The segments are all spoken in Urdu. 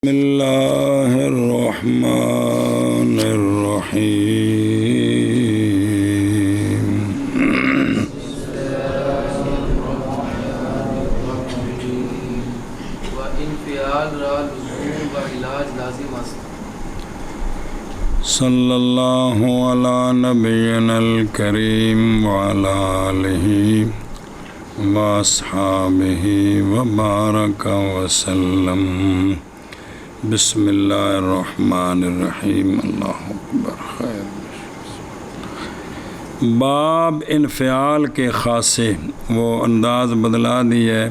بسم اللہ الرحمن الرحیم و انفعال را لزوم و علاج لازم است. صلی اللہ علی نبینا الکریم وعلی آلہ واصحابہ وبارک وسلم. بسم اللہ الرحمن الرحیم. اللہ اکبر. خیر. باب انفعال کے خاصے وہ انداز بدلا دیا ہے.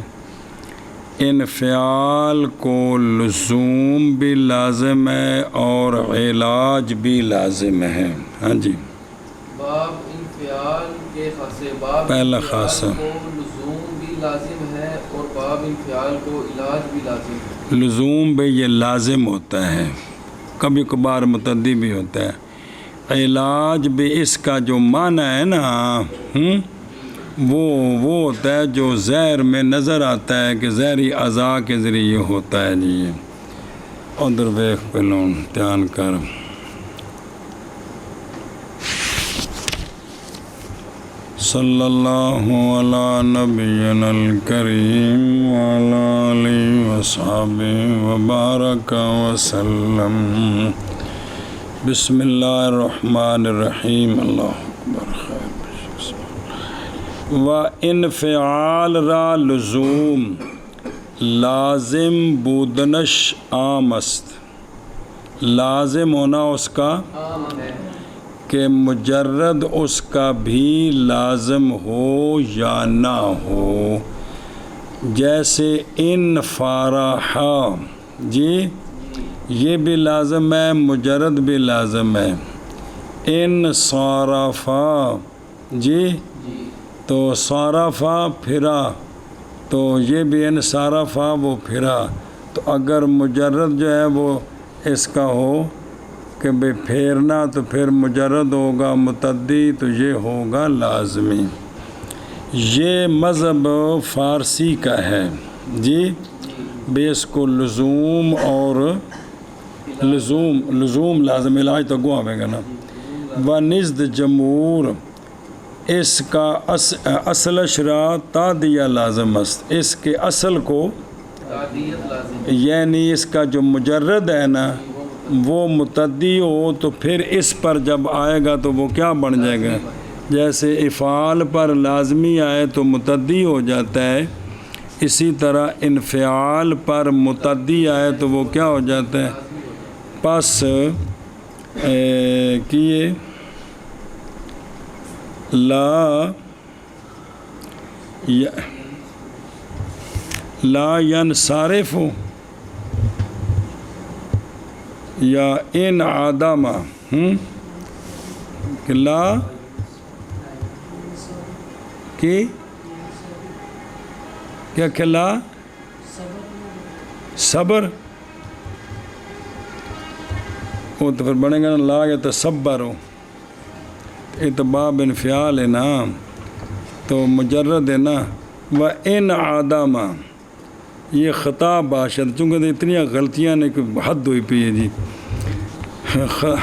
انفعال کو لزوم بھی لازم ہے اور علاج بھی لازم ہے. ہاں جی. باب انفعال کے خاصے. باب پہلا انفعال خاصہ کو لزوم بھی لازم ہے اور باب انفعال کو علاج بھی لازم ہے. لزوم بھی یہ لازم ہوتا ہے، کبھی کبھار متعدی بھی ہوتا ہے. علاج بھی اس کا جو معنی ہے نا وہ ہوتا ہے جو زہر میں نظر آتا ہے کہ زہری اعضاء کے ذریعے ہوتا ہے. جی ادھر ویخ پہلوں دھیان کر. صلی اللہ علی نبینا الکریم وعلی آلہ وصحبہ وبارک وسلم. بسم اللہ الرحمن الرحیم. اللہ اکبر. خیر. و انفعال را لزوم لازم بودنش عام است. لازم ہونا اس کا عام ہے کہ مجرد اس کا بھی لازم ہو یا نہ ہو. جیسے ان فارحا، جی یہ بھی لازم ہے، مجرد بھی لازم ہے. ان صارفا، جی تو صارفا پھرا، تو یہ بھی ان صارفا وہ پھرا. تو اگر مجرد جو ہے وہ اس کا ہو کہ بے پھیرنا تو پھر مجرد ہوگا، متعدی تو یہ ہوگا لازمی. یہ مذہب فارسی کا ہے. جی بے اس کو لزوم اور لزوم لازم علاج تو گوا ہوئے گا نا. و نزد جمہور اس کا اصل اشرا تادیہ لازم است. اس کے اصل کو تعدیت لازم ہے. یعنی اس کا جو مجرد ہے نا وہ متعدی ہو تو پھر اس پر جب آئے گا تو وہ کیا بن جائے گا. جیسے افعال پر لازمی آئے تو متعدی ہو جاتا ہے، اسی طرح انفعال پر متعدی آئے تو وہ کیا ہو جاتا ہے. پس کیے لا ینصرف یا ان آدم کہ لا کی کیا کھلا صبر وہ تو پھر بنے گا نا لا یا تصبر ہو. اتباب انفعال ہے نا تو مجرد ہے نا. و ان آدم یہ خطا باشد، چونکہ اتنی غلطیاں نے کہ حد ہوئی پی ہے. جی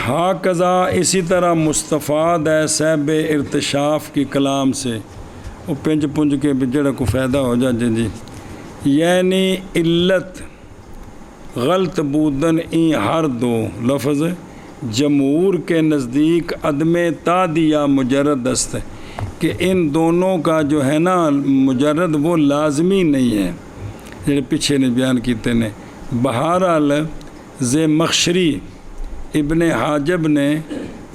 ہا قضا اسی طرح مستفاد ہے صاحب ارتشاف کی کلام سے، وہ پنج پنج کے جڑا کو فائدہ ہو جائے. جی یعنی علت غلط بودن این ہر دو لفظ جمہور کے نزدیک عدم تادیہ مجرد است کہ ان دونوں کا جو ہے نا مجرد وہ لازمی نہیں ہے جڑے پیچھے نے بیان کیتے نے. بہرحال مخشری ابن حاجب نے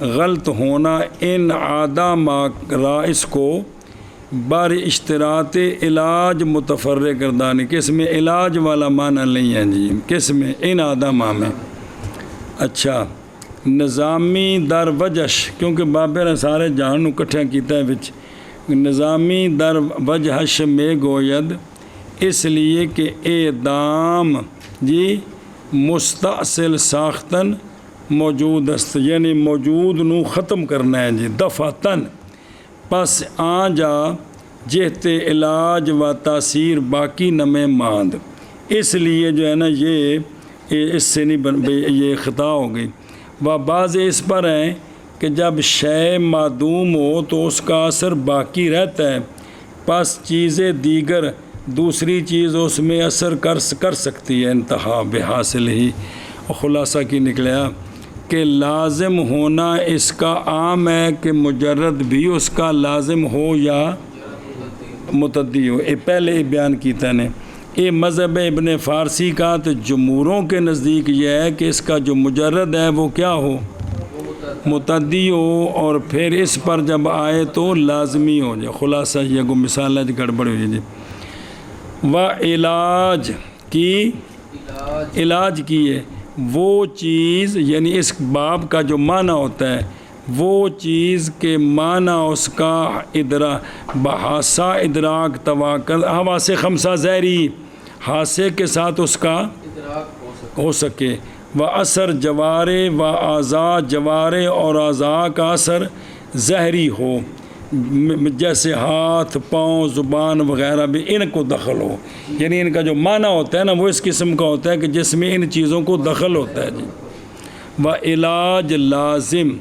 غلط ہونا ان آدم رائس کو بار اشتراط علاج متفرق کردانی کہ اس میں علاج والا معنی نہیں ہے. جی کس میں ان آدم میں. اچھا نظامی در وجش کیونکہ بابے نے سارے جہان کٹھا کیتا ہے وچ نظامی در وجہش میں گوید اس لیے کہ اعدام جی مستاصل ساختن موجود است، یعنی موجود نو ختم کرنا ہے. جی دفعتاً پس آ جا جہتے علاج و تاثیر باقی نمے ماند. اس لیے جو ہے نا یہ اس سے نہیں یہ خطا ہو گئی. و بعض اس پر ہیں کہ جب شے معدوم ہو تو اس کا اثر باقی رہتا ہے، پس چیزیں دیگر دوسری چیز اس میں اثر کر سکتی ہے. انتہا بحاصل ہی. خلاصہ کی نکلیا کہ لازم ہونا اس کا عام ہے کہ مجرد بھی اس کا لازم ہو یا متعدی ہو. یہ پہلے ہی بیان کیتا نے. یہ مذہب ابن فارسی کا تو جمہوروں کے نزدیک یہ ہے کہ اس کا جو مجرد ہے وہ کیا ہو، متعدی ہو، اور پھر اس پر جب آئے تو لازمی ہو جائے. خلاصہ یہ کو مثال ہے گڑبڑ ہو جائے. و علاج کی علاج کی ہے وہ چیز، یعنی اس باب کا جو معنی ہوتا ہے وہ چیز کے معنی اس کا بحاسہ ادراک تواکل حواس خمسہ ظاہری حاسے کے ساتھ اس کا ہو سکے. و اثر جوارے و اعضاء جوارے اور اعضاء کا اثر ظاہری ہو، جیسے ہاتھ پاؤں زبان وغیرہ بھی ان کو دخل ہو. یعنی ان کا جو معنی ہوتا ہے نا وہ اس قسم کا ہوتا ہے کہ جس میں ان چیزوں کو دخل ہوتا ہے جی. و علاج لازم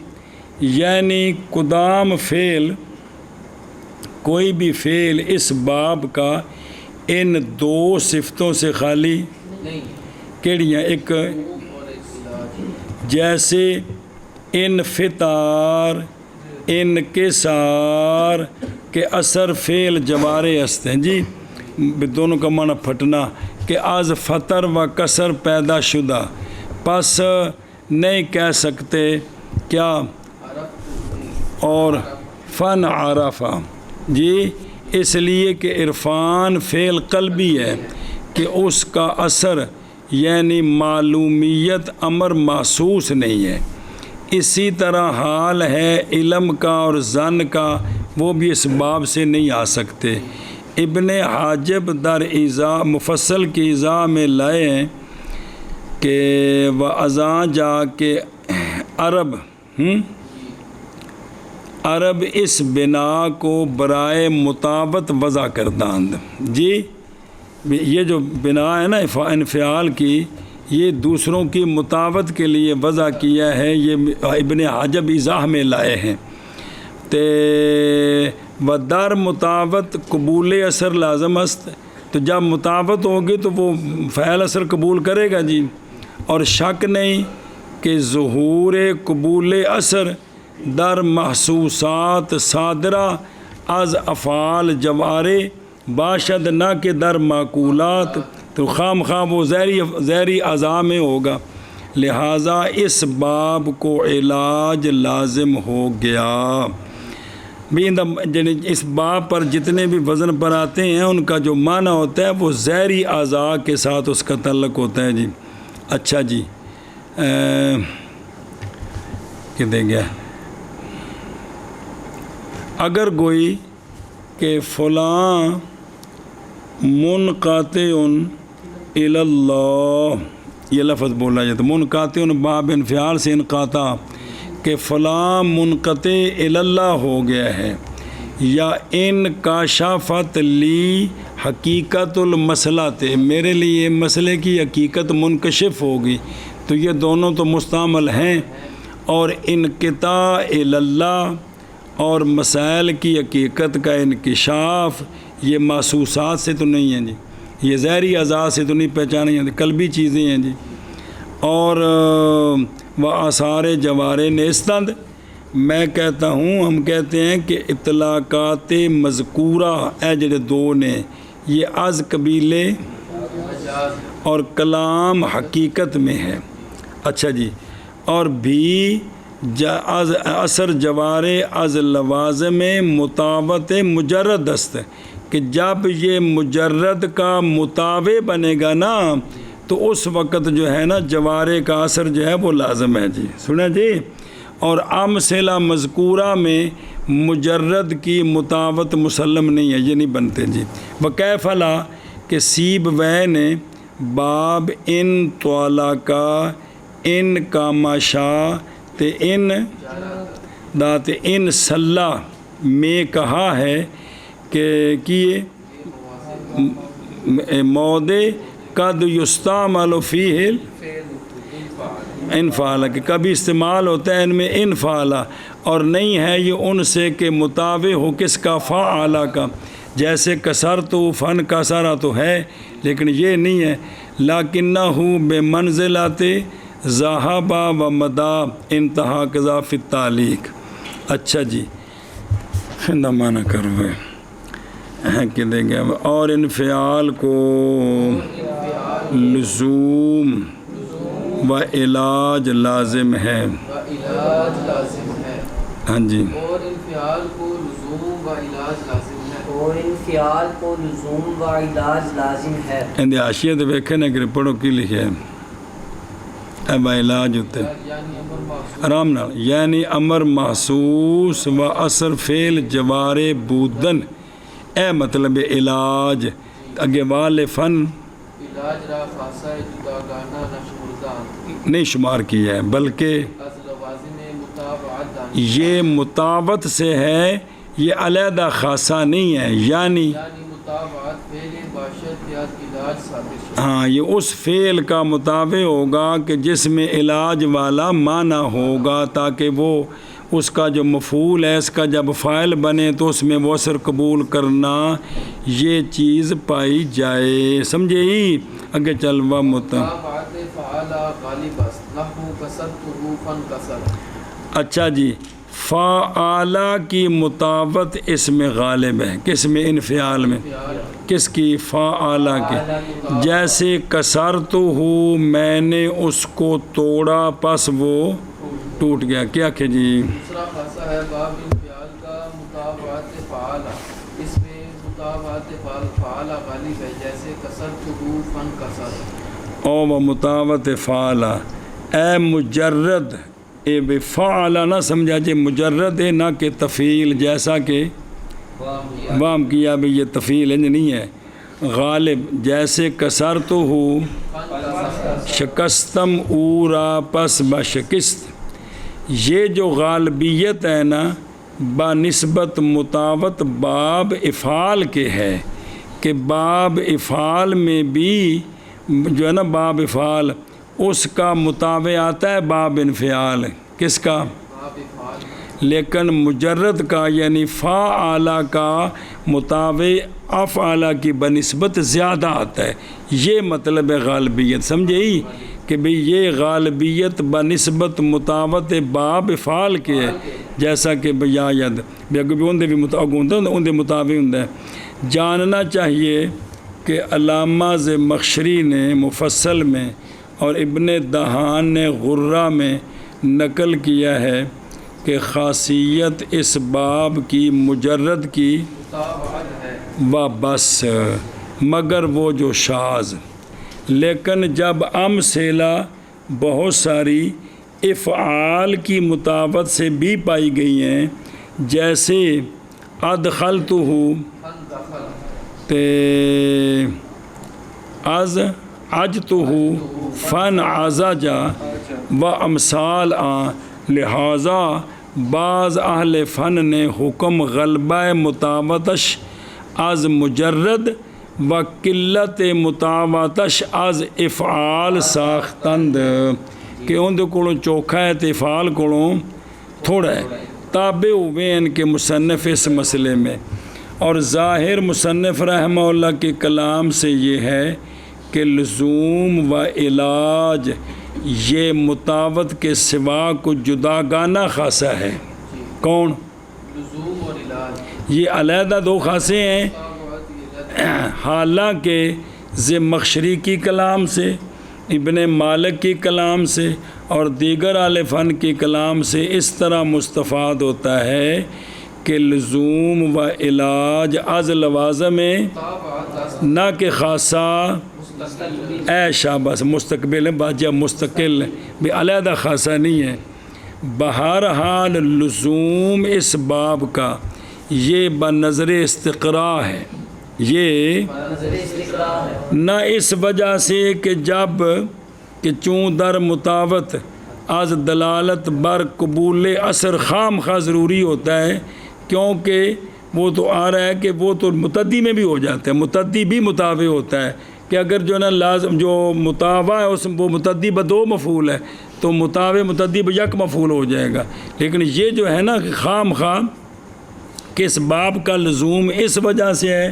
یعنی قدام فعل، کوئی بھی فعل اس باب کا ان دو صفتوں سے خالی کیڑیاں، ایک جیسے انفطار انکسار کے اثر فعل جوارے ہستے ہیں جی، دونوں کا معنی پھٹنا، کہ از فطر و کسر پیدا شدہ، پس نہیں کہہ سکتے کیا اور فن عرفہ جی، اس لیے کہ عرفان فعل قلبی ہے کہ اس کا اثر یعنی معلومیت امر محسوس نہیں ہے. اسی طرح حال ہے علم کا اور ظن کا، وہ بھی اس باب سے نہیں آ سکتے. ابن حاجب در ایضاح مفصل کی ایضاح میں لائے ہیں کہ وہ ازاں جا کے عرب اس بنا کو برائے مطابت وضع کرداند جی. یہ جو بنا ہے نا انفعال کی، یہ دوسروں کی مطابت کے لیے وضع کیا ہے. یہ ابن حجب ایضاح میں لائے ہیں. تے و در مطابت قبول اثر لازم است، تو جب مطابت ہوگی تو وہ فعل اثر قبول کرے گا جی. اور شک نہیں کہ ظہور قبول اثر در محسوسات صادرہ از افعال جوارے باشد نہ کہ در معقولات، تو خام وہ ظاہری اعضاء میں ہوگا. لہٰذا اس باب کو علاج لازم ہو گیا. بھی اس باب پر جتنے بھی وزن پر آتے ہیں ان کا جو معنی ہوتا ہے وہ ظاہری اعضاء کے ساتھ اس کا تعلق ہوتا ہے جی. اچھا جی کدھر گیا؟ اگر گوئی کہ فلاں منقاطع الی اللہ، یہ لفظ بولا جاتا، منقاطع باب انفعال سے انقاطع، کہ فلاں منقطع الی اللہ ہو گیا ہے، یا انکشفت لی حقیقت المسئلہ، میرے لیے مسئلے کی حقیقت منکشف ہوگی، تو یہ دونوں تو مستعمل ہیں. اور انقطاع الی اللہ اور مسائل کی حقیقت کا انکشاف یہ محسوسات سے تو نہیں ہیں جی، یہ ظاہری اعضاء سے تو نہیں پہچانے جاتے، قلبی چیزیں ہیں جی. اور وہ آثار جوارے نیستند، میں کہتا ہوں، ہم کہتے ہیں کہ اطلاقات مذکورہ اے جڑے دو نے، یہ از قبیلے اور کلام حقیقت میں ہے. اچھا جی. اور بھی اثر جوارے از لوازم مطابت مجرد است، کہ جب یہ مجرد کا مطابع بنے گا نا تو اس وقت جو ہے نا جوارے کا اثر جو ہے وہ لازم ہے جی. سنیں جی. اور امثلہ مذکورہ میں مجرد کی مطابت مسلم نہیں ہے، یہ نہیں بنتے جی. وکیف لا کہ سیب وین باب ان طوالا کا ان کاماشا تے ان دات ان صلاح میں کہا ہے کہ یہ مودے قد یستعمل فیہ انفعال کہ کبھی استعمال ہوتا ہے ان میں انفعال، اور نہیں ہے یہ ان سے کہ متابع ہو کس کا، فعال کا، جیسے کسر تو فن کسرا تو ہے لیکن یہ نہیں ہے، لیکنہ بے منزلات ذہب و مدا انتہا قضا فی التعلیق۔ اچھا جی نہ مانا کرو کہ دیں گے اور انفعال کو لزوم و علاج لازم ہے، علاج لازم ہے، ہاں جی، اور انفعال کو لزوم و علاج لازم ہے، اور انفعال کو لزوم و علاج لازم ہے۔ اندے حاشیے تے ویکھے نا کہ پڑھو کی لکھے اے با علاج ہوتے یعنی امر محسوس آرام نال، یعنی امر محسوس و اثر فعل جوار بودن، اے مطلب علاج اگے والے فن علاج را خاصہ جداگانہ نشمردان نہیں شمار کیا ہے، بلکہ از لوازم متابعت دانی، یہ مطابت سے ہے، یہ علیحدہ خاصہ نہیں ہے، یعنی یعنی متابعت فعل باشد یا علاج ثابت شد۔ ہاں یہ اس فعل کا مطابع ہوگا کہ جس میں علاج والا معنی ہوگا، تاکہ وہ اس کا جو مفعول ہے اس کا جب فاعل بنے تو اس میں وہ اثر قبول کرنا یہ چیز پائی جائے، سمجھے ہی اگے چل و متابعت فعال غالب است، نحو کسرتہ فن کسر۔ اچھا جی، فعالہ کی مطابت اس میں غالب ہے، کس میں، انفعال میں، کس کی، فعالہ کی، جیسے کسرتہ میں نے اس کو توڑا پس وہ ٹوٹ گیا، کیا کہ جی دوسرا خاصہ ہے باب انفعال کا متابعت فعال، اس میں متابعت فعال غالب ہے، جیسے کسرتہ فن کسر۔ او و مطابت فعالہ، اے مجرد اے بفعالہ نہ سمجھا جی مجرد ہے، نہ کہ تفعیل، جیسا کہ وام کیا بھی یہ تفعیل نہیں ہے، غالب جیسے کسرتہ شکستم اورا پس بشکست، یہ جو غالبیت ہے نا بنسبت مطابت باب افعال کے ہے، کہ باب افعال میں بھی جو ہے نا باب افعال اس کا مطابع آتا ہے باب انفعال، کس کا، باب فعال، لیکن مجرد کا یعنی فعالہ کا مطابع افعالہ کی بنسبت زیادہ آتا ہے، یہ مطلب ہے غالبیت، سمجھے ہی کہ بھئی یہ غالبیت بنسبت مطابت باب افعال کے ہے، جیسا کہ بیا ید بھی اندے بھی اندے مطابق ہوں۔ جاننا چاہیے کہ علامہ زمخشری نے مفصل میں اور ابن دہان نے غرہ میں نقل کیا ہے کہ خاصیت اس باب کی مجرد کی متابعت ہے، و بس، مگر وہ جو شاذ، لیکن جب امثلہ بہت ساری افعال کی مطابت سے بھی پائی گئی ہیں، جیسے ادخلتہ فن دخل، تے از عجتہ فن عزجا و امثال لہذا بعض اہل فن نے حکم غلبہ مطابتش از مجرد و قلت مطابتش از افعال ساختند، کہ اندے کولوں چوکھا ہے تے افعال کولوں تھوڑا ہے، تابع ہوئے ان کے مصنف اس مسئلے میں، اور ظاہر مصنف رحمہ اللہ کے کلام سے یہ ہے کہ لزوم و علاج یہ مطابت کے سوا کو جداگانہ خاصہ ہے، کون، لزوم اور علاج، یہ علیحدہ دو خاصے ہیں، متابعت علاج، حالانکہ زمخشری کی کلام سے، ابن مالک کی کلام سے اور دیگر اہل فن کی کلام سے اس طرح مستفاد ہوتا ہے کہ لزوم و علاج از لوازم متابعت نہ کہ خاصہ مستقل، اے شاباش مستقبل ہے، باجہ مستقل بھی علیحدہ خاصہ نہیں ہے۔ بہرحال لزوم اس باب کا یہ بنظر استقراء ہے، یہ نظر استقراء ہے، نہ اس وجہ سے کہ جب کہ چون در مطابت از دلالت بر قبول اثر خام خواہ ضروری ہوتا ہے، کیونکہ وہ تو آ رہا ہے کہ وہ تو متعدی میں بھی ہو جاتا ہے، متعدی بھی مطابع ہوتا ہے کہ اگر جو ہے نا لازم جو متابع ہے اس وہ متعدی بدو مفعول ہے تو متابع متعدی یک مفعول ہو جائے گا، لیکن یہ جو ہے نا کہ خام خام کہ اس باب کا لزوم اس وجہ سے ہے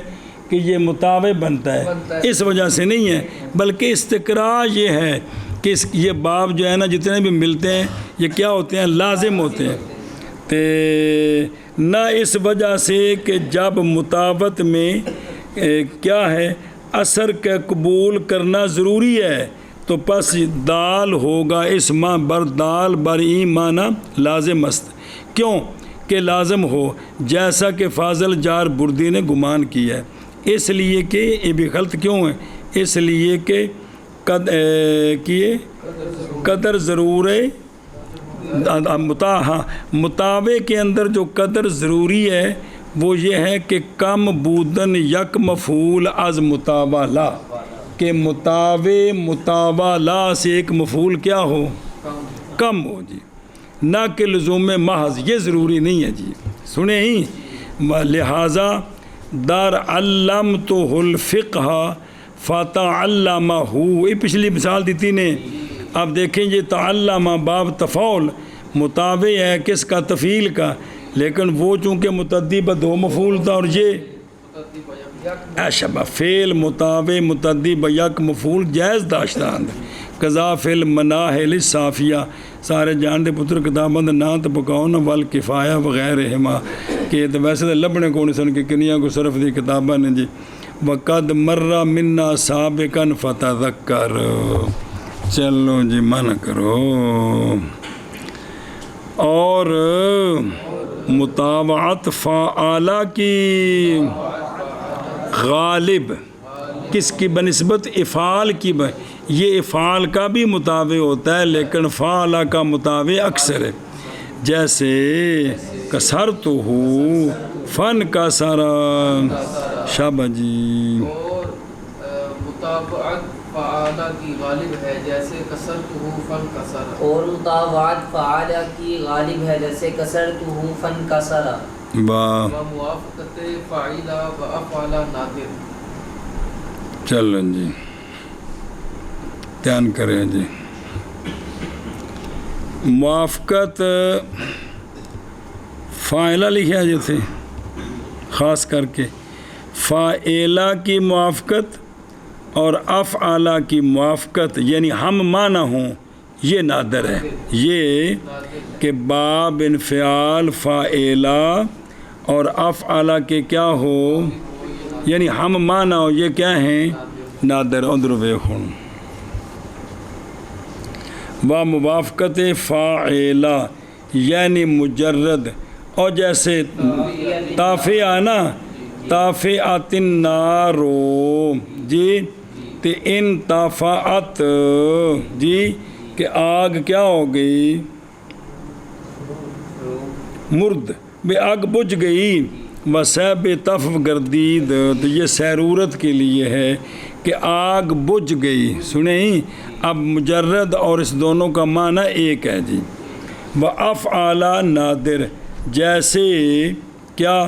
کہ یہ متابع بنتا ہے، اس وجہ سے نہیں ہے، بلکہ استقراء یہ ہے کہ یہ باب جو ہے نا جتنے بھی ملتے ہیں یہ کیا ہوتے ہیں؟ لازم ہوتے ہیں، نہ اس وجہ سے کہ جب مطابقت میں کیا ہے اثر کا قبول کرنا ضروری ہے تو پس دال ہوگا اس ماں بردال بر این معنی لازم است، کیوں کہ لازم ہو جیسا کہ فاضل جار بردی نے گمان کیا ہے، اس لیے کہ یہ بھی غلط کیوں ہے؟ اس لیے کہ قدر ضرور ہے مطابع کے اندر جو قدر ضروری ہے وہ یہ ہے کہ کم بودن یک مفعول از متابع لا، کہ متابع لا سے ایک مفعول کیا ہو؟ کم ہو جی، نہ کہ لزوم محض، یہ ضروری نہیں ہے جی، سنیں ہی لہٰذا در علمتہ الفقہ فتعلمہ، یہ پچھلی مثال دی تھی نے، اب دیکھیں یہ تعلمہ باب تفعول متابع ہے کس کا؟ تفعیل کا، لیکن وہ چونکہ متعدی بدو مفعول تھا اور یہ اشبہ فعل متابع متعدی بیک مفعول جائز داشتان قضا فعل مناہل صافیہ سارے جان دے پتر کتابند نات پکاؤن والکفایہ وغیرہ ہما، کہ ویسے تو لبنے کو نہیں سن کے کنیاں کو صرف دی کتابہ نے جی وقد مرہ منا سابقا فتذکر، چلو جی من کرو، اور مطابعت فعالہ کی غالب کس کی بنسبت افعال کی یہ افعال کا بھی مطابع ہوتا ہے لیکن فعالہ کا مطابع اکثر ہے، جیسے کسرتہ فن کا سارا شابہ جی، اور مطابعت فعالہ کی غالب ہے جیسے کسرتہ فن کسرا، اور مطابعت فعالہ کی غالب ہے جیسے کسرتہ فن کسرا، وموافقت فاعلہ و افعالہ نادر۔ چلو جی دھیان کریں جی، موافقت فاعلہ لکھا جیسے خاص کر کے فاعلہ کی موافقت اور افعالہ کی موافقت یعنی ہم معنی ہوں یہ نادر ہے، یہ کہ باب انفعال فاعلہ اور افعالہ کے کیا ہو یعنی ہم معنی ہو، یہ کیا ہیں؟ نادر۔ اندر ویخون و موافقت فاعلہ یعنی مجرد، اور جیسے تافعہ نا تافعت النارو جی، تے ان تافعت جی کہ آگ کیا ہو گئی؟ مرد بے آگ بجھ گئی، وسیب تف گردید، تو یہ سیرورت کے لیے ہے کہ آگ بجھ گئی، سنیں اب مجرد اور اس دونوں کا معنی ایک ہے جی۔ و افعالہ نادر جیسے کیا؟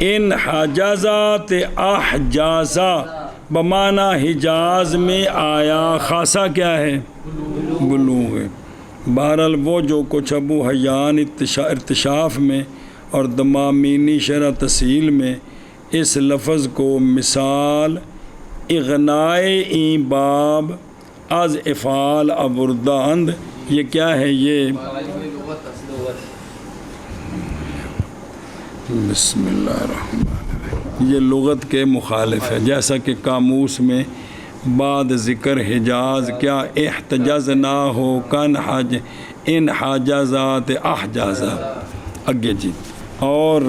ان حجازات احجازہ بمعنی حجاز میں آیا، خاصا کیا ہے؟ بلوغ ہے۔ بہرحال وہ جو کچھ ابو حیان ارتشاف میں اور دمامینی شرح تسہیل میں اس لفظ کو مثال اغنائے این باب از افعال ابرداند، یہ کیا ہے؟ یہ بسم اللہ الرحمن الرحیم، یہ لغت کے مخالف ہے، جیسا کہ قاموس میں بعد ذکر حجاز کیا احتجاز نہ ہو کن حج ان حاجازات احجازہ اگے جی، اور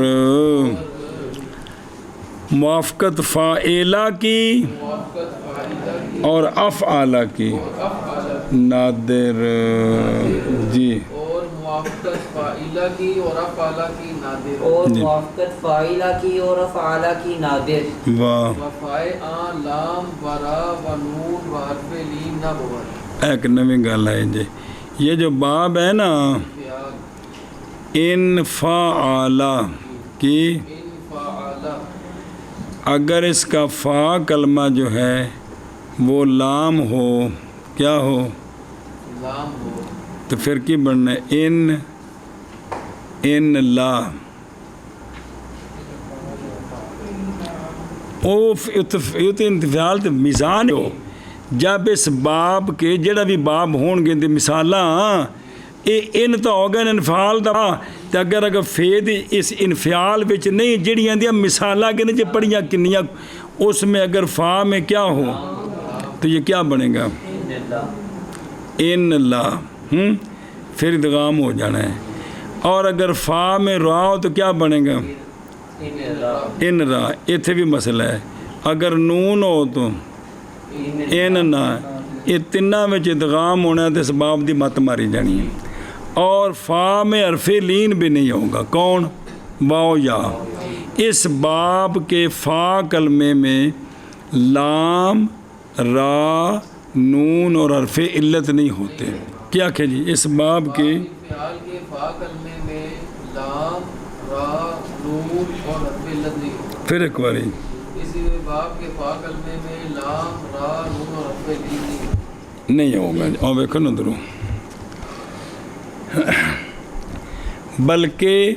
موافقت فاعلہ کی اور افعالہ کی نادر جی، اور موافقت فاعلہ کی اور افعالہ کی نادر، اور موافقت فاعلہ کی اور افعالہ کی نادر، وفائے آن لام ورا و نون و حرف لین نہ بور۔ ایک نوی گل ہے جی، یہ جو باب ہے نا ان فعالہ کی اگر اس کا فا کلمہ جو ہے وہ لام ہو، کیا ہو، لام ہو، تو پھر کی بننا ہے ان لا، او انتفال تے میزان ہو جب اس باب کے جڑا بھی باب ہون گے مثالاں ان تو ہو گئے انفعال دا، تے اگر فید اس انفعال وچ نہیں جڑیاں دیاں مثالاں کہ جے پڑھیاں کنیاں اس میں اگر فا میں کیا ہو تو یہ کیا بنے گا ان لا، پھر ادغام ہو جانا ہے. اور اگر فا میں را ہو تو کیا بنے گا ان را. اتنے بھی مسئلہ ہے اگر نون ہو تو ان نہ، یہ تینوں میں ادغام ہونا ہے تو اس باب دی مت ماری جانی ہے. اور فا میں حرف لین بھی نہیں ہوگا، کون، واو یا. اس باب کے فا کلمے میں لام، را، نون اور حرف علت نہیں ہوتے. کیا کہ جی اس باب کے فعال کے فا کلمے میں لام، را، نون اور حرف علت نہیں ہوگا. پھر ایک باری اسی باب کے فا کلمے میں لام، را، نون اور حرف علت نہیں ہوگا. اور دیکھو نا درو، بلکہ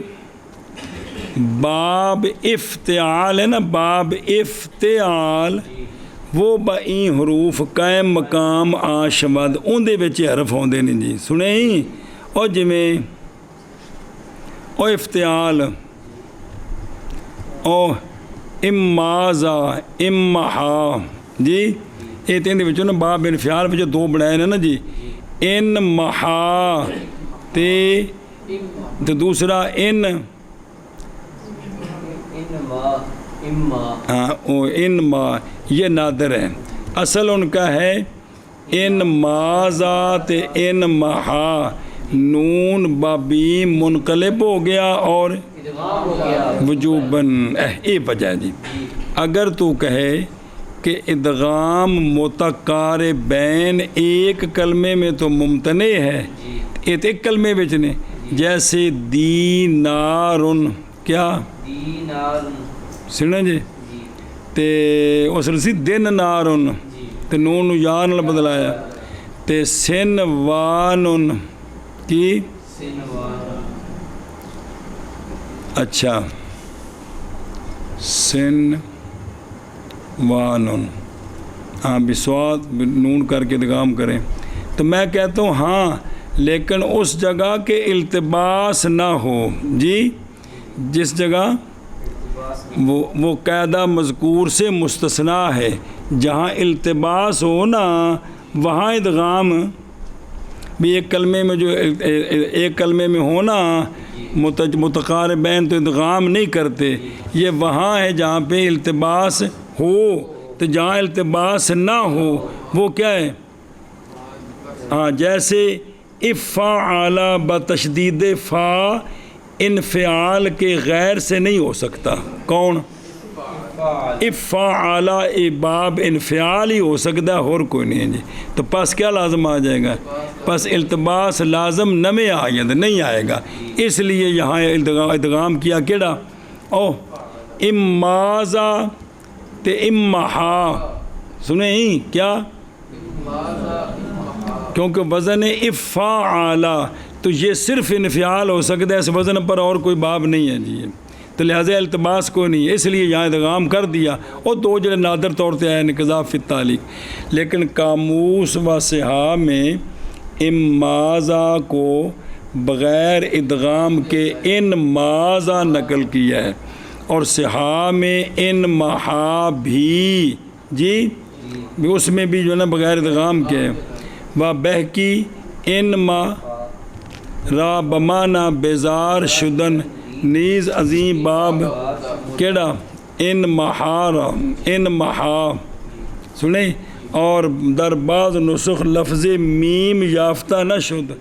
باب افتعال ہے نا، باب افتعال وہ بائیں حروف قائم مقام آشمد اندے وچ حرف ہوندے نے جی. سنے ہی اور جویں او افتعال او امازا، امہا جی، یہ تین دے وچوں نا باب انفعال وچ دو بنائے نا جی، ان محا تے دوسرا ان ہاں او ان ما، یہ نادر ہے. اصل ان کا ہے ان مازا تے ان محا، نون بابی منقلب ہو گیا اور وجوباً. یہ وجہ ہے جی. اگر تو کہے کہ ادغام متقاربین ایک کلمے میں تو ممتنع ہے، ایک کلمے بچنے جیسے دینارن، کیا سنیں جی، تے اس رسی دن نارن تے نون یا نال بدلایا، تے سن وانن کی اچھا سن وانن، ہاں بسواد نون کر کے ادغام کریں. تو میں کہتا ہوں ہاں لیکن اس جگہ کے التباس نہ ہو جی، جس جگہ وہ قاعدہ مذکور سے مستثنیٰ ہے، جہاں التباس ہو نا وہاں ادغام بھی ایک کلمے میں جو ایک کلمے میں ہونا متقاربین تو ادغام نہیں کرتے. یہ وہاں ہے جہاں پہ التباس ہو، تو جہاں التباس نہ ہو وہ کیا ہے، ہاں جیسے افعال بتشدید فا انفعال کے غیر سے نہیں ہو سکتا. کون، افعال باب انفعال ہی ہو سکتا ہے اور کوئی نہیں ہے جی. تو پس کیا لازم آ جائے گا، پس التباس لازم نمے آ جائے نہیں آئے گا. اس لیے یہاں ادغام کیا کیڑا او امازا تے امہا. سنیں ہی کیا، کیونکہ وزن افعال تو یہ صرف انفعال ہو سکتا ہے، اس وزن پر اور کوئی باب نہیں ہے جی. تو لہٰذا التباس کوئی نہیں ہے، اس لیے یہاں ادغام کر دیا. اور دو جڑے نادر طور پہ آئے انقضاء فی التعلیق. لیکن قاموس و صحاح میں امازا کو بغیر ادغام کے ان مازا نقل کیا ہے، اور صحاح میں ان محا بھی جی، اس میں بھی جو ہے نا بغیر ادغام کے ہے. و بہکی ان ما را بمانا بیزار شدن نیز عظیم باب کیڑا ان محارا ان محا. سنیں اور در بعض نسخ لفظ میم یافتہ نہ شد،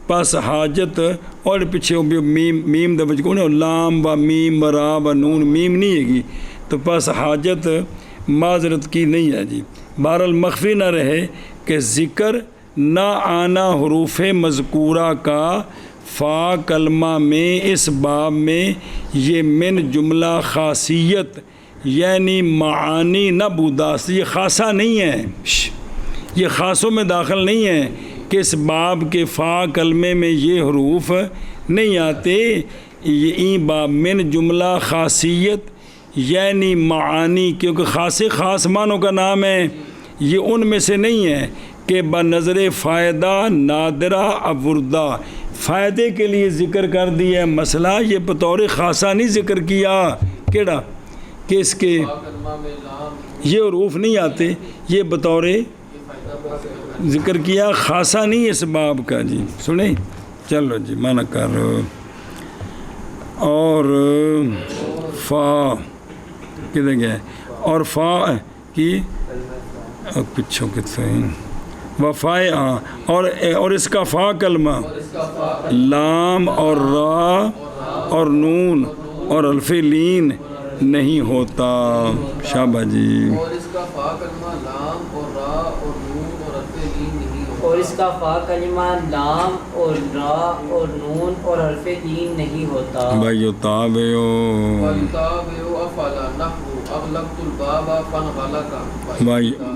پس حاجت اور پیچھے میم دا بچ کو لام و میم و را و نون میم نہیں ہے گی، تو پس حاجت معذرت کی نہیں ہے جی. بہرحال مخفی نہ رہے کہ ذکر نہ آنا حروف مذکورہ کا فا کلمہ میں اس باب میں یہ من جملہ خاصیت یعنی معانی نہ بوداس، یہ خاصہ نہیں ہے، یہ خاصوں میں داخل نہیں ہے کہ اس باب کے فا کلمے میں یہ حروف نہیں آتے، یہ این باب من جملہ خاصیت یعنی معانی، کیونکہ خاص معنوں کا نام ہے، یہ ان میں سے نہیں ہے کہ بنظر فائدہ نادرہ اوردہ فائدے کے لیے ذکر کر دیا ہے مسئلہ، یہ بطور خاصہ نہیں ذکر کیا، کیڑا کہ اس کے یہ حروف نہیں آتے، یہ بطور ذکر کیا، خاصہ نہیں اس باب کا جی، سنیں چلو جی مانا کر اور فا کدھر گئے اور فا کی پچھوں کتنے وفائے اور اس کا فا کلمہ لام اور را اور نون اور الف لین نہیں ہوتا، شابہ جی، اور اس کا فا کلمہ لام اور را اور نون اور الف لین نہیں ہوتا، اور اس کا فا کلمہ لام اور را اور نون اور حرف لین نہیں ہوتا، وَيُطَابِعُ وَيُطَابِعُ أَفْعَلَ نَحْوُ أَغْلَقْتُ الْبَابَ فَانْغَلَقَ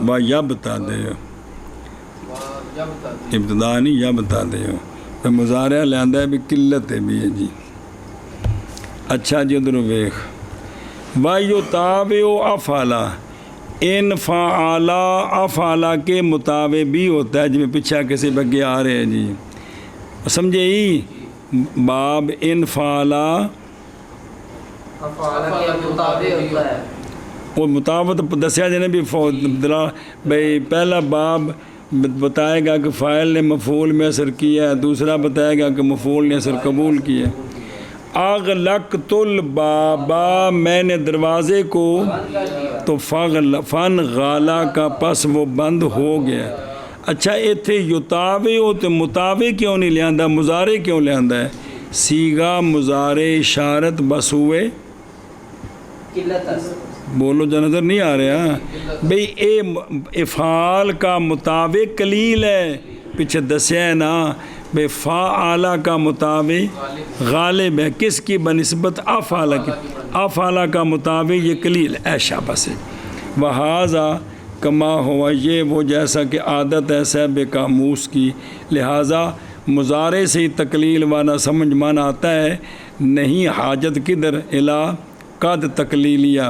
وَيَبْتَدِعُ ابتدا نہیں یبتدعُ، تو مضارع لیندہ ہے بھی قلت بھی ہے جی۔ اچھا جی ادھر ویکھ وَيُطَابِعُ أَفْعَلَ، ان فعلا افعلا کے مطابق بھی ہوتا ہے، جی میں پیچھا کسی بگے آ رہے ہیں جی، سمجھے ہی باب ان فعلا کے مطابق ہوتا ہے، وہ مطابق دسیا جانے بھی بھائی پہلا باب بتائے گا کہ فاعل نے مفعول میں اثر کیا ہے، دوسرا بتائے گا کہ مفعول نے اثر قبول کیا ہے۔ اغلقت البابا، میں نے دروازے کو، تو فن غالا کا پس وہ بند ہو گیا۔ اچھا ایتھے یتابع تو مطابق کیوں نہیں لیاندہ، مضارع کیوں لیاندہ ہے؟ سیغہ مضارع اشارت بس ہوئے بولو جو نظر نہیں آ رہا بھئی اے افعال کا مطابق قلیل ہے، پیچھے دسیا ہے نا بے فعالہ کا مطابق غالب ہے، کس کی بنسبت افعالہ کی، افعالہ کا مطابق یہ قلیل ایشا بس ہے۔ وہذا کما ہوا، یہ وہ جیسا کہ عادت ہے صاحب قاموس کی، لہٰذا مضارع سے ہی تقلیل والا سمجھ مانا آتا ہے، نہیں حاجت کدھر الا قد تقلیلیہ،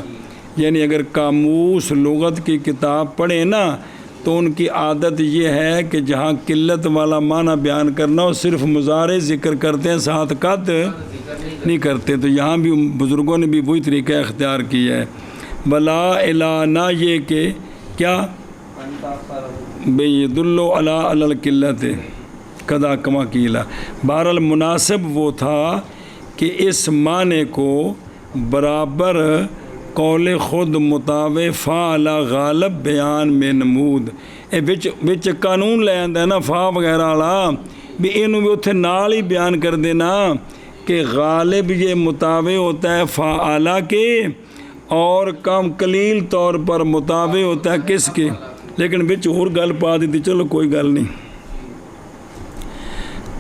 یعنی اگر قاموس لغت کی کتاب پڑھے نا تو ان کی عادت یہ ہے کہ جہاں قلت والا معنی بیان کرنا ہو صرف مضارع ذکر کرتے ہیں، ساتھ قد نہیں کرتے، تو یہاں بھی بزرگوں نے بھی وہی طریقہ اختیار کیا ہے۔ ولا الا، نہ یہ کہ کیا بھئی دلو علی القلت کدا کما کیلا، بہرحال مناسب وہ تھا کہ اس معنی کو برابر قول خود مطابق فعل غالب بیان میں نمود، وچ قانون لے آندا ہے نا فا وغیرہ والا بھی اینوں بھی اتھے نال ہی بیان کر دینا کہ غالب یہ مطابق ہوتا ہے فعل کے، اور کم قلیل طور پر مطابق ہوتا ہے کس کے، لیکن وچ اور گل پا دی تھی، چلو کوئی گل نہیں۔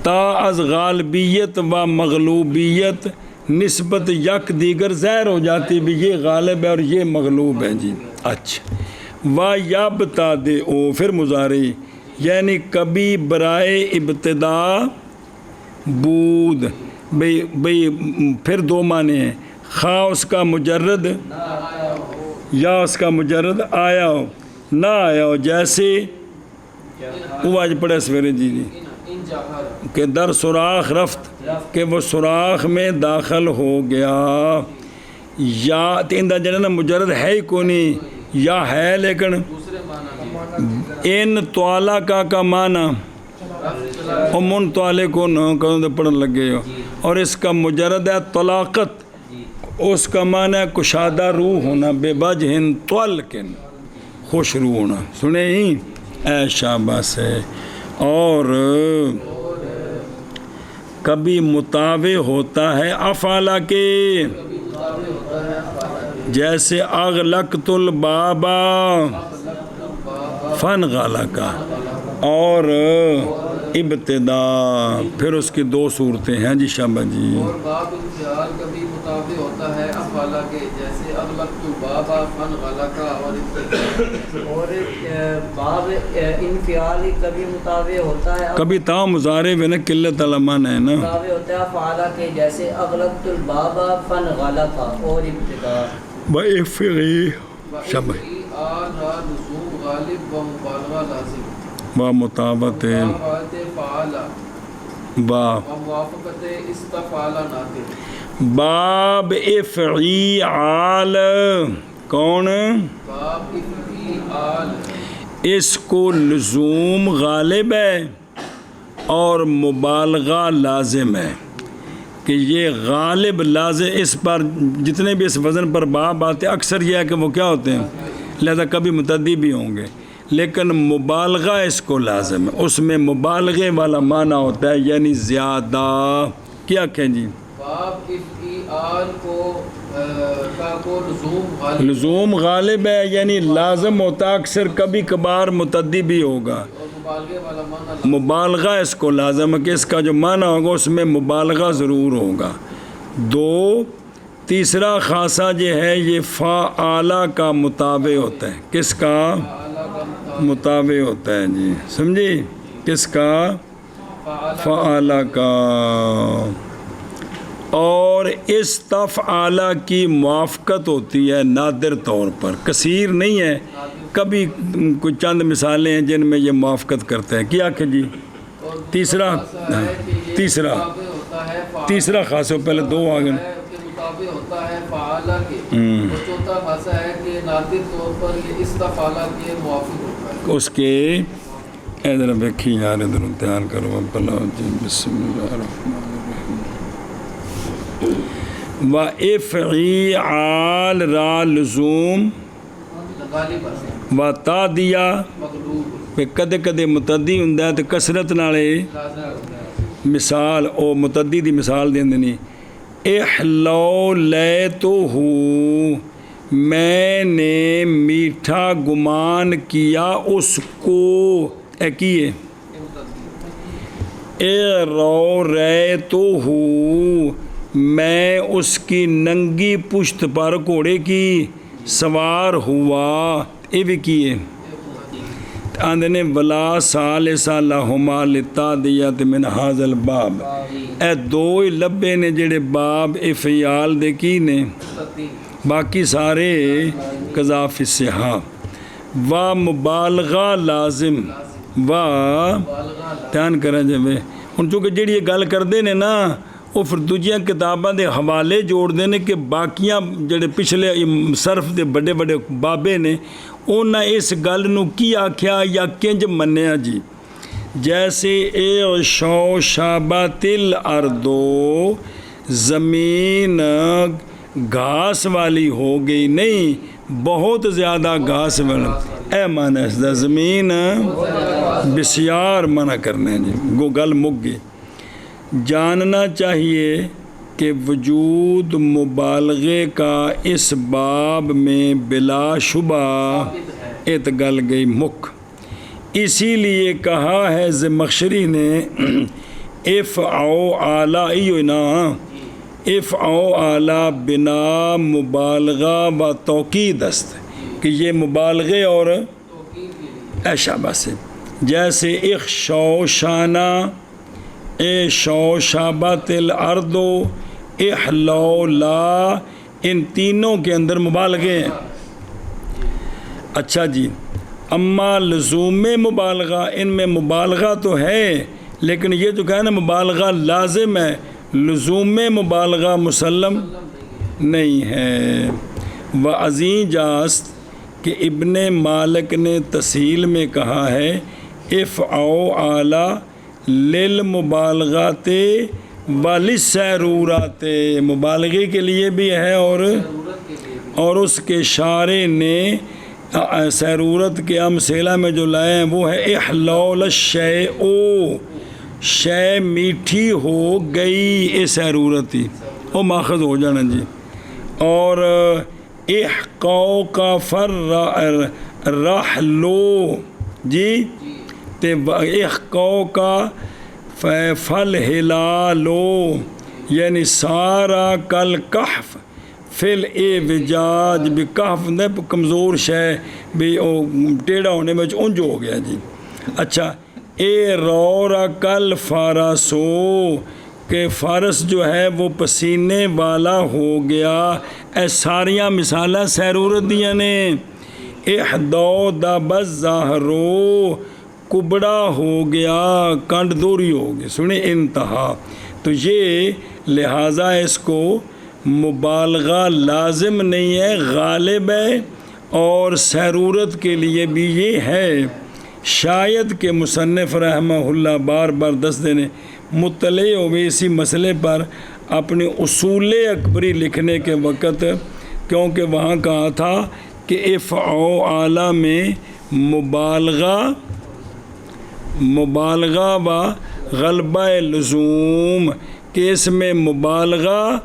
تا از غالبیت و مغلوبیت نسبت یک دیگر ظاہر ہو جاتی بھی یہ غالب ہے اور یہ مغلوب ہے جی۔ اچھا وَيَبْتَدِعُ پھر مضارع، یعنی کبھی برائے ابتدا بود، بھئی پھر دو معنی ہیں، خواہ اس کا مجرد یا اس کا مجرد آیا ہو نہ آیا ہو، جیسے وہ آج پڑھے سویرے جی کہ در سوراخ رفت، کہ وہ سوراخ میں داخل ہو گیا، یا تیندہ جنہ مجرد ہے ہی کو نہیں، یا ہے لیکن ان طوالہ کا معنی اور من طوالے کو نہ کہوں پڑھن لگے ہو، اور اس کا مجرد ہے طلاقت، اس کا معنی ہے کشادہ روح ہونا، بے وجہ طلقن خوش روح ہونا، سنے ہی اے شاباش ہے۔ اور کبھی مطابق ہوتا ہے افعالہ کے، جیسے اغلقت البابا فن غالہ کا، اور ابتدا پھر اس کی دو صورتیں ہیں جی شابہ جی۔ اور باب الفعال کبھی مطابق ہوتا ہے افعال کے، جیسے اغلق الباب فن غلقہ اور اور باب انفعال کبھی مطابق ہوتا ہے کبھی تا مضارع میں نا قلت علمان ہے نا، مطابق ہوتا ہے افعال کے، جیسے اغلق الباب فن غلقہ اور ابتدا بِفِعِلِ شبہ آل را لزوم غالب و مبالغہ لازم و مطابت مطابعت فعال با و موافقت استفعال ناطق باب افعال کون باب افعال اس کو لزوم غالب ہے اور مبالغہ لازم ہے کہ یہ غالب لازم، اس پر جتنے بھی اس وزن پر باب آتے اکثر یہ ہے کہ وہ کیا ہوتے ہیں، لہذا کبھی متعدی بھی ہوں گے، لیکن مبالغہ اس کو لازم ہے، اس میں مبالغے والا معنی ہوتا ہے یعنی زیادہ. کیا کہیں جی باب افعال کو لزوم غالب لزوم غالب ہے یعنی لازم ہوتا ہے، اکثر کبھی کبھار متعدی بھی ہوگا. اور مبالغے والا معنی مبالغہ اس کو لازم ہے کہ اس کا جو معنی ہوگا اس میں مبالغہ ضرور ہوگا. دو تیسرا خاصہ جو ہے یہ فعالہ کا مطابع ہوتا ہے، کس کا فعال کا مطابع ہوتا ہے جی، سمجھی، کس کا فعال فعالہ کا. اور اس تفعالہ کی موافقت ہوتی ہے نادر طور پر، کثیر نہیں ہے، کبھی کچھ چند مثالیں ہیں جن میں یہ موافقت کرتے ہیں. کیا کہ جی اور تیسرا خاصہ ہے کہ یہ تیسرا مطابق ہوتا ہے فعال تیسرا خاص ہو، پہلے دو آگے. کے مطابق ہوتا ہے فعالہ کے، اور چوتھا خاصہ ہے کہ نادر طور پر یہ استفعالہ کے موافق ہوتا ہے. اس کے ادھر دیکھی یار، ادھر امتحان کرو بلا جی. بسم اللہ الرحمن الرحیم. و افعال را لزوم غالب ہے و تا دیا مغلوب پہ کدے کدے متعدی ہوندا ہے تے کثرت نالے لازم ہوتا ہے. مثال او متعدی دی مثال دیندے نہیں. احلو لیتہ میں نے میٹھا گمان کیا اس کو، اے کیے یہ متعدی اے رو ریتہ میں اس کی ننگی پشت پر گھوڑے کی سوار ہوا، یہ بھی کیے. آندھنے ولا ثالث لہما للتعدیۃ من ھذا الباب، اے دو ہی لبے نے جڑے باب افعال دے کی نے، متعدی باقی سارے قضا فی الصحہ. و مبالغہ لازم و بالغہ دھیان کریں جی. ہن چونکہ جڑی یہ گل کردے نے نا وہ پھر دوجیاں کتاباں دے حوالے جوڑ دے نے کہ باقیاں جڑے پچھلے صرف دے بڑے بڑے بابے نے انہاں اس گل نو کی آکھیا یا کنج منیا جی. جیسے اے شو شابت الارضو، زمین گھاس والی ہو گئی، نہیں بہت زیادہ گھاس والی، اے معنی اس دا زمین بسیار منع کرنے جی، گو گل مک گئی. جاننا چاہیے کہ وجود مبالغے کا اس باب میں بلا شبہ ایت گل گئی مک. اسی لیے کہا ہے زمخشری نے افعو اعلیٰ ایو نا، افعو اعلیٰ بنا مبالغہ و توکید است، کہ یہ مبالغے اور اشابہ سے. جیسے اخشو شانہ، اے شو شابت الارض، احلو لا، ان تینوں کے اندر مبالغے ہیں. اچھا جی، اما لزوم مبالغہ، ان میں مبالغہ تو ہے لیکن یہ جو کہا نا مبالغہ لازم ہے، لزوم مبالغہ مسلم نہیں ہے. و عظیم جاست کہ ابن مالک نے تسہیل میں کہا ہے افعو اعلیٰ للمبالغات وللسیرورات، مبالغے کے لیے بھی ہے اور اس کے شارع نے سیرورت کے امثلہ میں جو لائے ہیں وہ ہے احلول الشیء، شے میٹھی ہو گئی، اے سیرورتی وہ ماخذ ہو جانا جی. اور احقو کا فر رحلو جی، تے احقو کا فل ہلالو، یعنی سارا کل کحف فل اے وجاج بھی کحف نے کمزور شے بھی ٹیڑھا ہونے میں انج ہو گیا جی. اچھا اے رورا کل فارسو کہ فارس جو ہے وہ پسینے والا ہو گیا. اے ساریاں مثالاں سیرورت دیاں نے. احدو دا بز ظاہرو کبڑا ہو گیا کنڈ دوری ہو گئی. سنیں انتہا. تو یہ لہٰذا اس کو مبالغہ لازم نہیں ہے، غالب ہے، اور سیرورت کے لیے بھی یہ ہے. شاید کہ مصنف رحمہ اللہ بار بار دس دینے مطلع ہوئے اسی مسئلے پر اپنی اصول اکبری لکھنے کے وقت، کیونکہ وہاں کہا تھا کہ افعو اعلیٰ میں مبالغہ و غلبہ لزوم، کہ اس میں مبالغہ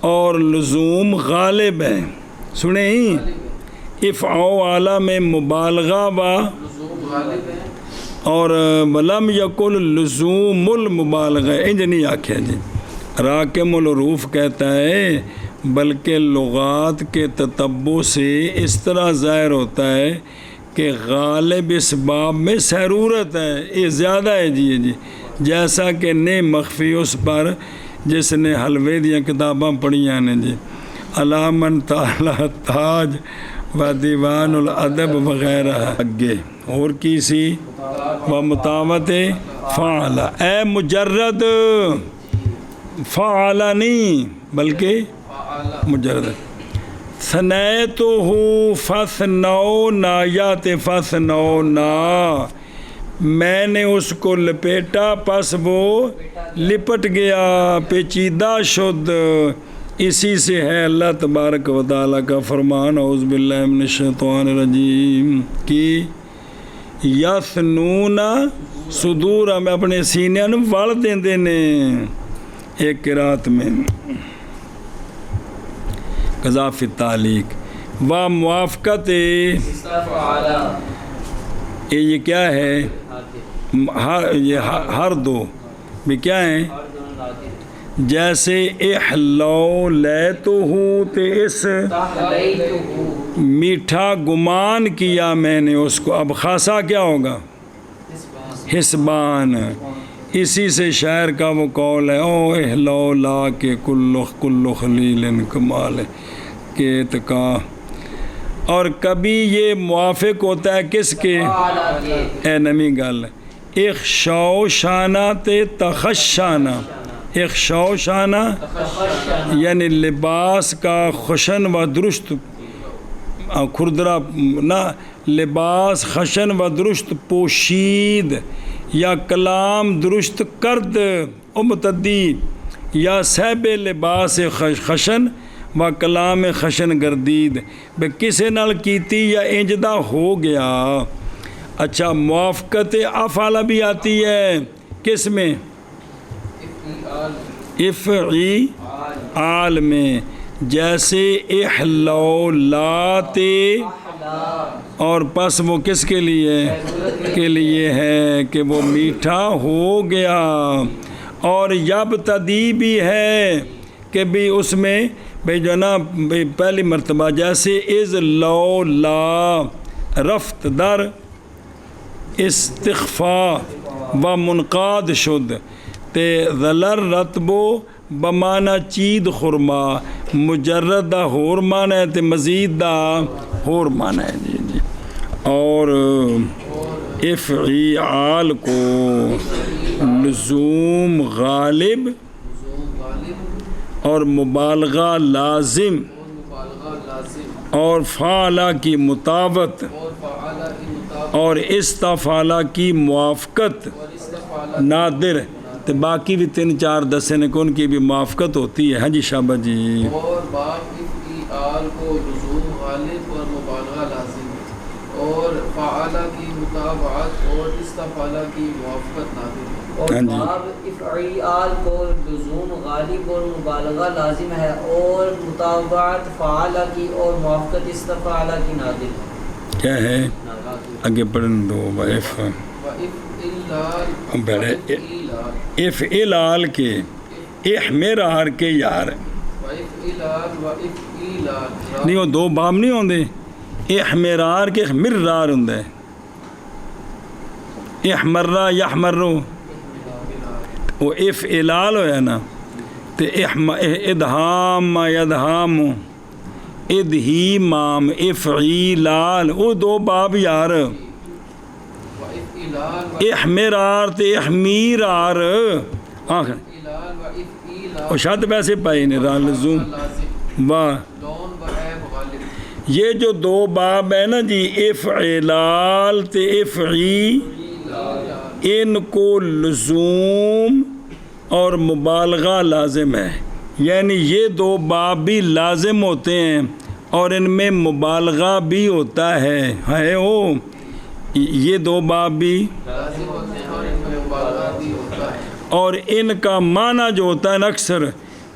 اور لزوم غالب ہیں. سنیں افعو اعلیٰ میں مبالغہ و اور ولم یکل لزوم المبالغہ انج نہیں آکھے جی. راکم العروف کہتا ہے بلکہ لغات کے تتبع سے اس طرح ظاہر ہوتا ہے کہ غالب اس باب میں سیرورت ہے. یہ زیادہ ہے جی. جیسا کہ نے مخفی اس پر جس نے حلوے دیا کتاباں پڑھیاں نے جی. علامن تعالی تاج و دیوان الادب وغیرہ اگے اور کی سی و مطاوت فعل. اے مجرد فعل نہیں بلکہ مجرد. ثنیتہ فثنونا یات فثنونا، میں نے اس کو لپیٹا پس وہ لپٹ گیا پیچیدہ شد. اسی سے ہے اللہ تبارک و تعالیٰ کا فرمان اعوذ باللہ من الشیطان الرجیم کی یثنون صدور، میں اپنے سینے نو وال دیندے نے. ایک قرات میں قذاف التعلیق و موافقت یہ کیا ہے ہر دو بھی کیا ہیں جیسے احلو لیتو تے اس میٹھا گمان کیا میں نے اس کو. اب خاصا کیا ہوگا حسبان. اسی سے شاعر کا وہ قول ہے او احلو لا کے کل خلیل کمال کے تکا. اور کبھی یہ موافق ہوتا ہے کس کے اے نمی گل اخشو شانہ تے تخشانہ. اخشو شانہ یعنی لباس کا خشن و درست کھردرا نہ لباس خشن و درست پوشید یا کلام درست کرد متدی یا صحب لباس خشن و کلام خشن گردید بے کسے نال کیتی یا انجدہ ہو گیا. اچھا موافقت افعال بھی آتی ہے کس میں افعی آل میں جیسے احلو لاتے اور پس وہ کس کے لیے ہے کہ وہ میٹھا ہو گیا. اور یبتدی بھی ہے کہ بھی اس میں بھئی جو نا پہلی مرتبہ جیسے از لو لا رفت در استخفا و منقاد شد تے ذلر رتبو بمانا چید خرما مجرد دا ہور مانا ہے تے مزید دا ہور مانا ہے جی. اور افعال کو لزوم غالب اور مبالغہ لازم اور فعلہ کی مطابقت اور استفعلہ کی موافقت نادر. تو باقی بھی 3-4 دسے نے کون کی بھی موافقت ہوتی ہے. ہاں جی شابہ جی. اور باب افعال کو لزوم غالب اور مبالغہ لازم اور فعالہ کی مطابعت اور استفعالہ کی موافقت نادر. اور باب افعال کو لزوم غالب اور مبالغہ لازم ہے اور مطابعت فعالہ کی اور موافقت استفعالہ کی نادر. کیا ہے آگے پڑھن دو. افعال کے احمرار کے یار وإفعلال وإفعلال نہیں وہ دو باب نہیں ہوندے احمرار کے مرار ہوندا ہے احمرا یحمرو وہ افعلال ہویا نا تے ادہام یدہام ادہیمام افعیلال وہ دو باب یار وإفعلال احمرار تے احمیرار آخر وإفعلال وإفعلال وہ شد پیسے پائے نے را لزوم لازم واہ لون وعیب غالب یہ جو دو باب ہے نا جی افعلال تے افعی ان کو لزوم اور مبالغہ لازم ہے یعنی یہ دو باب بھی لازم ہوتے ہیں اور ان میں مبالغہ بھی ہوتا ہے وہ یہ دو باب بھی لازم ہوتے ہیں اور ان میں مبالغہ بھی ہوتا ہے اور ان کا معنی جو ہوتا ہے نا اکثر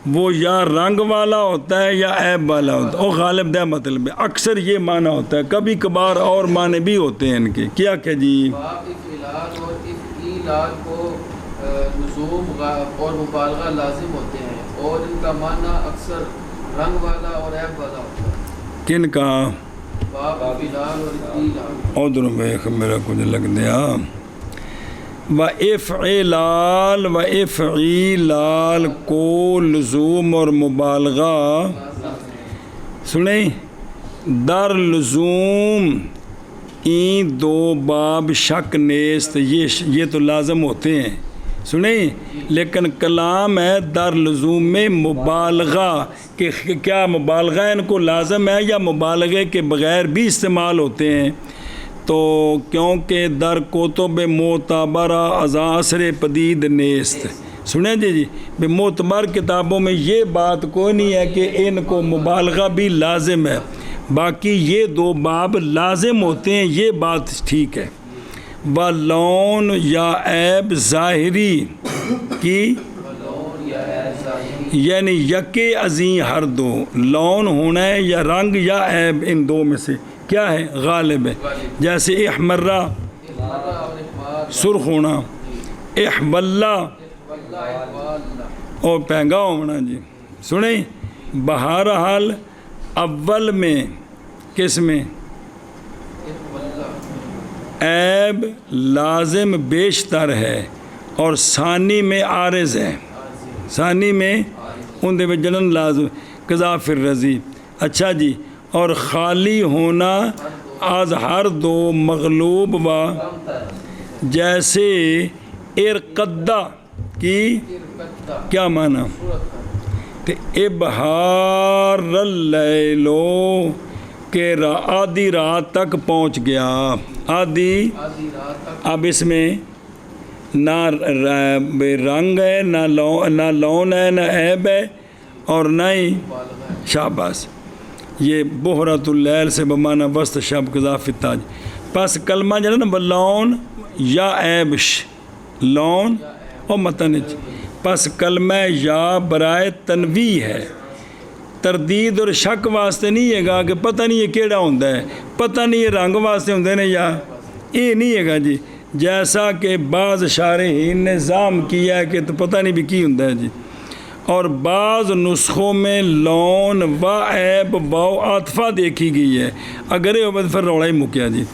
وہ یا رنگ والا ہوتا ہے یا عیب والا ہوتا ہے وہ غالب دہ مطلب ہے اکثر یہ معنی ہوتا ہے کبھی کبھار اور معنی بھی ہوتے ہیں ان کے کیا کہ جی باب افعلال اور افعیلال کو لزوم اور مبالغہ لازم ہوتے ہیں اور ان کا معنی اکثر رنگ والا اور عیب والا ہوتا ہے کن کا باب افعلال اور افعیلال ادھر میں میرا کچھ لگ دیا وَإِفْعِلَال وَإِفْعِلَال کو لزوم اور مبالغہ سنیں در لزوم این دو باب شک نیست یہ تو لازم ہوتے ہیں سنیں لیکن کلام ہے در لزوم میں مبالغہ کہ کیا مبالغہ ان کو لازم ہے یا مبالغے کے بغیر بھی استعمال ہوتے ہیں تو کیونکہ در کتب معتبرہ از عصر پدید نیست سنیں جی بے معتبر کتابوں میں یہ بات کوئی نہیں ہے کہ ان کو مبالغہ بھی لازم ہے باقی یہ دو باب لازم ہوتے ہیں یہ بات ٹھیک ہے لون یا عیب ظاہری کی یعنی یکے ازیں ہر دو لون ہونا ہے یا رنگ یا عیب ان دو میں سے کیا ہے غالب ہے جیسے احمرہ سرخ ہونا احبلہ اور پہنگا ہونا جی سنیں بہرحال اول میں کس میں عیب لازم بیشتر ہے اور ثانی میں عارض ہے ثانی میں ان دے جنن لازم قذاف الرضی اچھا جی اور خالی ہونا از ہر دو مغلوب و جیسے ارقدہ کی کیا معنی کہ ابہار اللیلو کہ آدھی رات تک پہنچ گیا آدھی اب اس میں نہ رنگ ہے نہ لون ہے نہ عیب ہے اور نہ ہی شاباش یہ بحرۃ اللیل سے بمانا وسط شب قذاف التاج پس کلمہ جو ہے نا لون یا عیبش لون اور متنج پس کلمہ یا برائے تنویع ہے تردید اور شک واسطے نہیں ہے گا کہ پتہ نہیں یہ کیڑا ہوندہ ہے پتہ نہیں یہ رنگ واسطے ہوندے نے یا یہ نہیں ہے گا جی جیسا کہ بعض شارحین نے ظام کیا ہے کہ تو پتہ نہیں بھی کی ہوندہ ہے جی اور بعض نسخوں میں لون و عیب و عاطفہ دیکھی گئی ہے اگر یہ عبد پھر روڑا ہی مکیا جی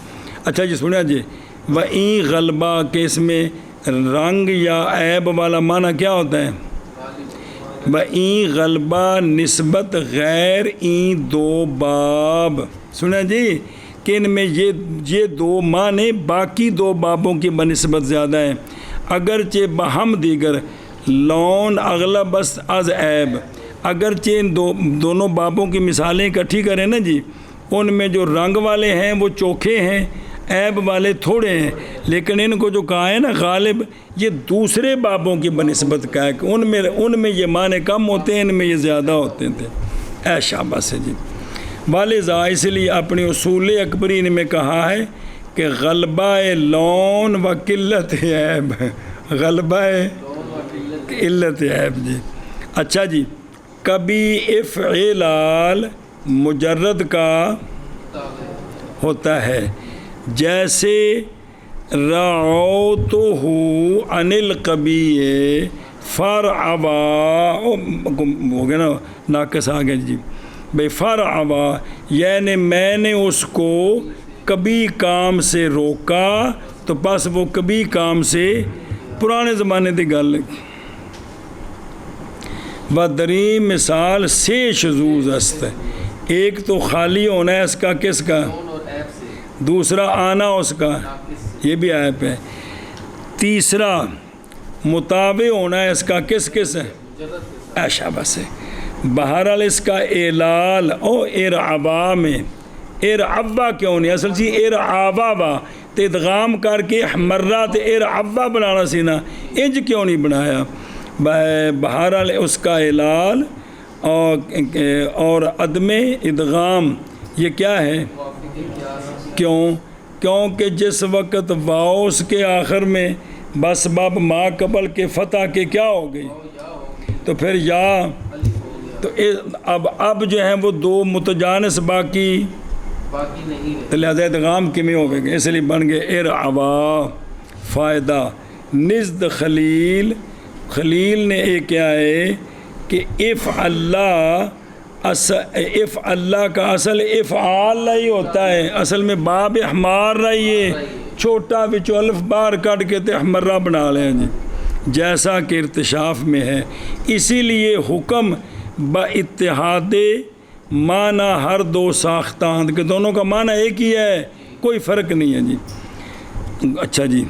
اچھا جی سنیا جی وَإِن غلبہ کہ اس میں رنگ یا عیب والا معنی کیا ہوتا ہے وَإِن غلبہ نسبت غیر این دو باب سنیا جی کہ ان میں یہ دو معنی باقی دو بابوں کی بنسبت زیادہ ہیں اگرچہ بہم دیگر لون اغلب بس از عیب اگرچہ ان دونوں بابوں کی مثالیں اکٹھی کریں نا جی ان میں جو رنگ والے ہیں وہ چوکھے ہیں عیب والے تھوڑے ہیں لیکن ان کو جو کہا ہے نا غالب یہ دوسرے بابوں کی بنسبت کا ہے کہ ان میں یہ معنی کم ہوتے ہیں ان میں یہ زیادہ ہوتے تھے اے شاباش ہے جی والذا اس لیے اپنی اصول اکبرین میں کہا ہے کہ غلبہ لون و قلت عیب غلبہ قلت عیب جی اچھا جی کبھی افعلال مجرد کا ہوتا ہے جیسے رعوتہ عن القبیح فرعوا ہو گیا نا ناقص آ گیا جی بھائی فرعوا یعنی میں نے اس کو کبھی کام سے روکا تو بس وہ کبھی کام سے پرانے زمانے کی گل بدری مثال سے شذوذ است ایک تو خالی ہونا ہے اس کا کس کا دوسرا آنا اس کا یہ بھی عیب ہے تیسرا متابع ہونا ہے اس کا کس ہے ایشا بس ہے بہرحال اس کا اعلال او ارعبا میں ارعبا کیوں نہیں اصل چیز ارعبا با تو ادغام کر کے مرہ تے ارعبا بنانا سی نا انج کیوں نہیں بنایا بہرحال اس کا اعلال اور عدم ادغام یہ کیا ہے کیونکہ جس وقت واؤ اس کے آخر میں بس باب ما قبل کے فتح کے کیا ہو گئی تو پھر یا تو اب جو ہیں وہ دو متجانس باقی نہیں لہذا ادغام کمی ہو گئے اس لیے بن گئے ارعوا فائدہ نزد خلیل نے ایک کیا ہے کہ اف اللہ کا اصل افعال ہی ہوتا ہے اصل میں باب احمار رہی ہے چھوٹا بچو الف بار کٹ کے تے احمرہ بنا لیں جی جیسا کہ ارتشاف میں ہے اسی لیے حکم با اتحاد معنی ہر دو ساختان کہ دونوں کا معنی ایک ہی ہے کوئی فرق نہیں ہے جی اچھا جی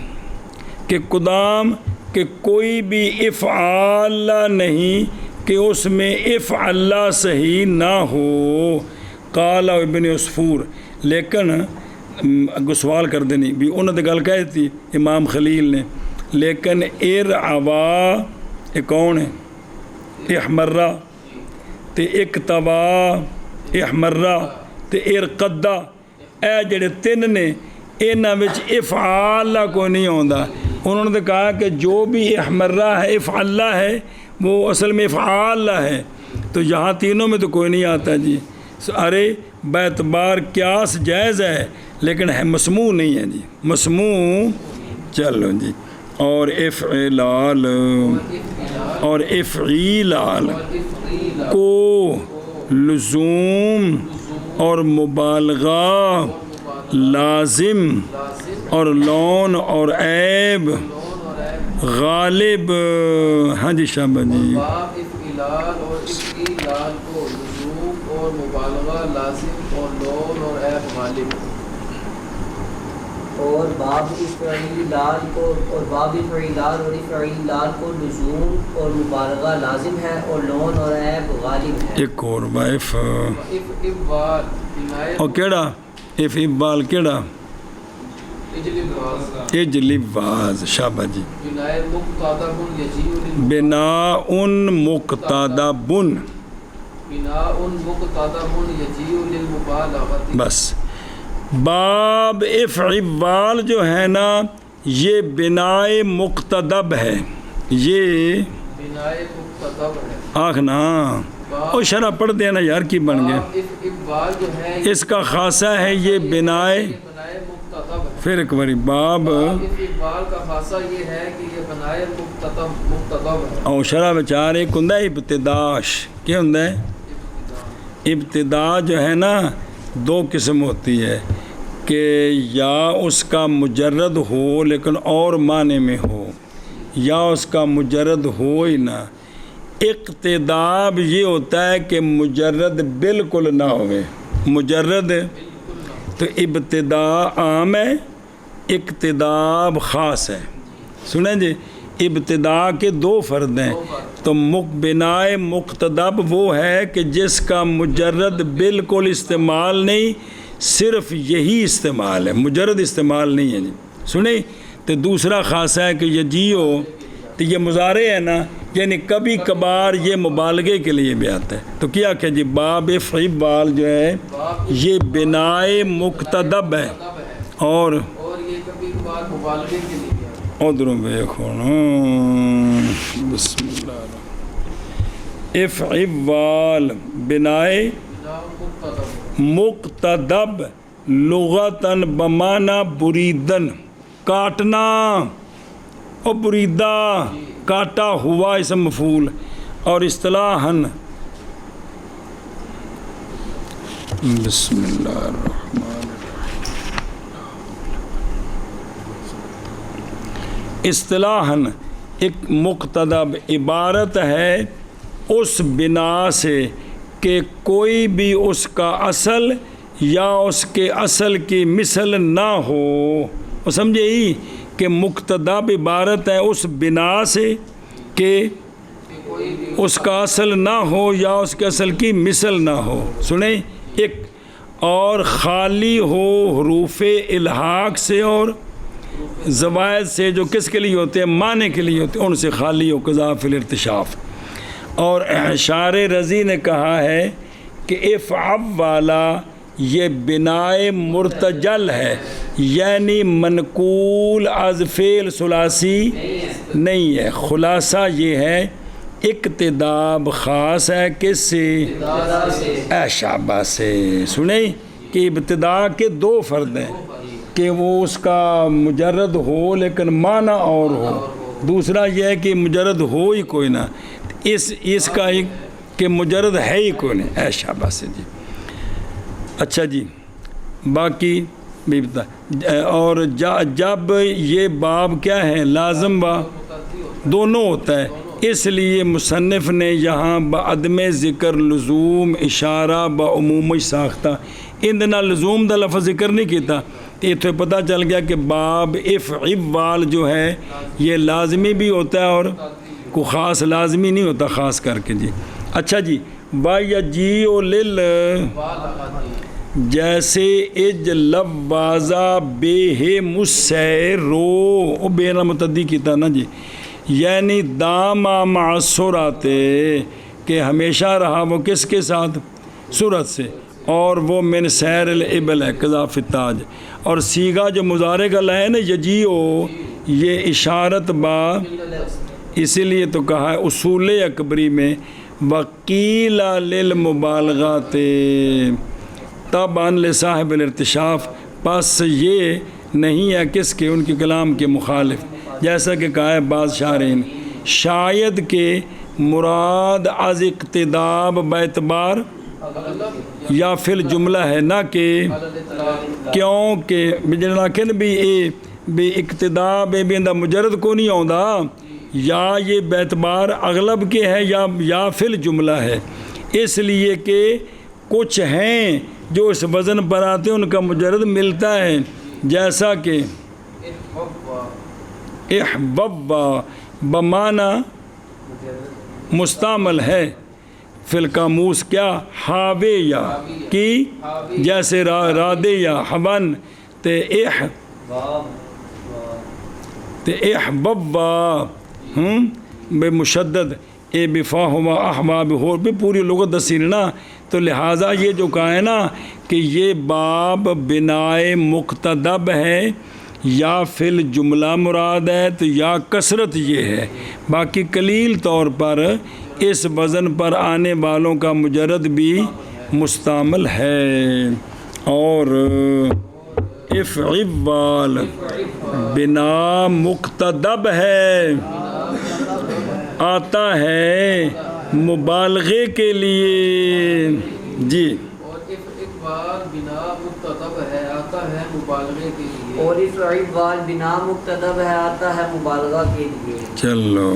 کہ قدام کہ کوئی بھی افعال نہیں کہ اس میں افعل صحیح نہ ہو قال ابن عصفور لیکن سوال کر دینی بھی انہوں نے گل کہی تھی امام خلیل نے لیکن ارعوا یہ کون ہے احمرہ تے اکتبا احمرہ تے ارقدہ اے جڑے تین نے انہاں وچ افعال کوئی نہیں ہوندا انہوں نے کہا کہ جو بھی احمرہ ہے افعل ہے وہ اصل میں افعال ہے تو یہاں تینوں میں تو کوئی نہیں آتا جی ارے باعتبار قیاس جائز ہے لیکن ہے مسموع نہیں ہے جی مسموع چلو جی اور افعلال اور افعیلال کو لزوم اور مبالغہ لازم اور لون اور عیب غالب ہاں جی شابہ جی افعلال اور افعیلال کو لزوم اور مبالغہ لازم اور لون اور عیب غالب اور باب افعیلال کو لزوم اور مبالغہ لازم ہے اور لون اور عیب غالب ہے ایک اور بائف اور کیڑا افعال کیڑا اجلب واز شابہ جی بنا ان مقتدب بس باب افعال جو ہے نا یہ بنائے مقتدب ہے یہ آخ نا اور شرح پڑھ دینا یار کی بن گئے اس کا خاصہ ہے یہ بنائے پھر ایک باری باب افعال کا خاصہ یہ ہے کہ یہ بنائے مقتدب ہے اور شرح بچار ایک ہوں ابتداش کیا ہوں ابتدا جو ہے نا دو قسم ہوتی ہے کہ یا اس کا مجرد ہو لیکن اور معنی میں ہو یا اس کا مجرد ہو ہی نہ اقتداب یہ ہوتا ہے کہ مجرد بالکل نہ ہوئے مجرد تو ابتدا عام ہے اقتداب خاص ہے سنیں جی ابتدا کے دو فرد ہیں تو بنائے مقتدب وہ ہے کہ جس کا مجرد بالکل استعمال نہیں صرف یہی استعمال ہے مجرد استعمال نہیں ہے جی سنیں تو دوسرا خاصہ ہے کہ یہ جیو تو یہ مضارع ہے نا یعنی کبھی کبھار یہ مبالغے کے لیے بھی آتا ہے تو کیا کہ جی باب افعال جو ہے یہ بنائے مقتدب ہے اور یہ کبھی کبھار مبالغے کے لیے بھی آتا ہے ادھروں دیکھو نا بسم اللہ افعال بنائے مقتدب لغتاً بمعنی بریدن کاٹنا اور بریدہ کاٹا ہوا اسم مفعول، اور اصطلاحاً بسم اللہ الرحمن اصطلاحاً ایک مقتدب عبارت ہے اس بنا سے کہ کوئی بھی اس کا اصل یا اس کے اصل کی مثل نہ ہو. وہ سمجھے ہی کہ مقتدب عبارت ہے اس بنا سے کہ اس کا اصل نہ ہو یا اس کے اصل کی مثل نہ ہو. سنیں، ایک اور خالی ہو حروف الحاق سے اور زوائد سے، جو کس کے لیے ہوتے ہیں؟ معنی کے لیے ہوتے ہیں، ان سے خالی ہو قضا فی الارتشاف. اور شاعر رضی نے کہا ہے کہ افعب والا یہ بنائے مرتجل ہے، یعنی منقول از فعل ثلاثی نہیں ہے. خلاصہ یہ ہے اقتداب خاص ہے کس سے؟ شعبہ سے. سنیں کہ ابتدا کے دو فرد ہیں کہ وہ اس کا مجرد ہو لیکن معنی اور ہو. دوسرا یہ ہے کہ مجرد ہو ہی کوئی نہ، اس کا ایک کہ مجرد ہے ہی کوئی نہیں. شعبہ سے جی. اچھا جی، باقی بھی بتا. اور جب یہ باب کیا ہے؟ لازم با دونوں ہوتا ہے، اس لیے مصنف نے یہاں بعدم ذکر لزوم اشارہ بعموم ساختہ اندنا لزوم دا لفظ ذکر نہیں کیتا. یہ تو پتہ چل گیا کہ باب افعال جو ہے یہ لازمی بھی ہوتا ہے اور کو خاص لازمی نہیں ہوتا خاص کر کے جی. اچھا جی، وَيَجِيءُ لِلْ جیسے اجلب واضح بے مسیرو بے نہ متعدی کیتا نا جی، یعنی داما معصر آتے کہ ہمیشہ رہا وہ کس کے ساتھ؟ صورت سے. اور وہ من سیر الابل ہے قضا فی التاج. اور سیغہ جو مضارع کا ہے نا یجیو، یہ اشارت با، اسی لیے تو کہا ہے اصول اکبری میں وقیل للمبالغات طبعا لصاحب الارتشاف. پس یہ نہیں ہے کس کے؟ ان کے کلام کے مخالف. جیسا کہ کہا ہے بعض شارحین شاید کہ مراد از اقتداب باعتبار یا فی الجملہ ہے، نہ کہ کیونکہ لیکن بھی اقتداء بھی اندہ مجرد کو نہیں آؤندا، یا یہ باعتبار اغلب کے ہے یا فی الجملہ ہے. اس لیے کہ کچھ ہیں جو اس وزن پر آتے ہیں ان کا مجرد ملتا ہے، جیسا کہ احبب بمعنی مستعمل ہے فی القاموس کیا؟ حاوے یا کی، جیسے رادے یا حون تے احبب بے مشدد اے بفا ہوا احباب ہو بھی پوری لغت دسیر نا. تو لہٰذا یہ جو کہا ہے نا کہ یہ باب بنائے مقتدب ہے یا فی الجملہ مراد ہے تو یا کثرت یہ ہے. باقی قلیل طور پر اس وزن پر آنے والوں کا مجرد بھی مستعمل ہے. اور افعال بنا مقتدب ہے، آتا ہے مبالغے کے لیے جی. اور اقبال بنا مقتدب ہے، آتا ہے مبالغے کے لیے. اور افعال بنا مقتدب ہے، آتا ہے مبالغہ کے لیے. چلو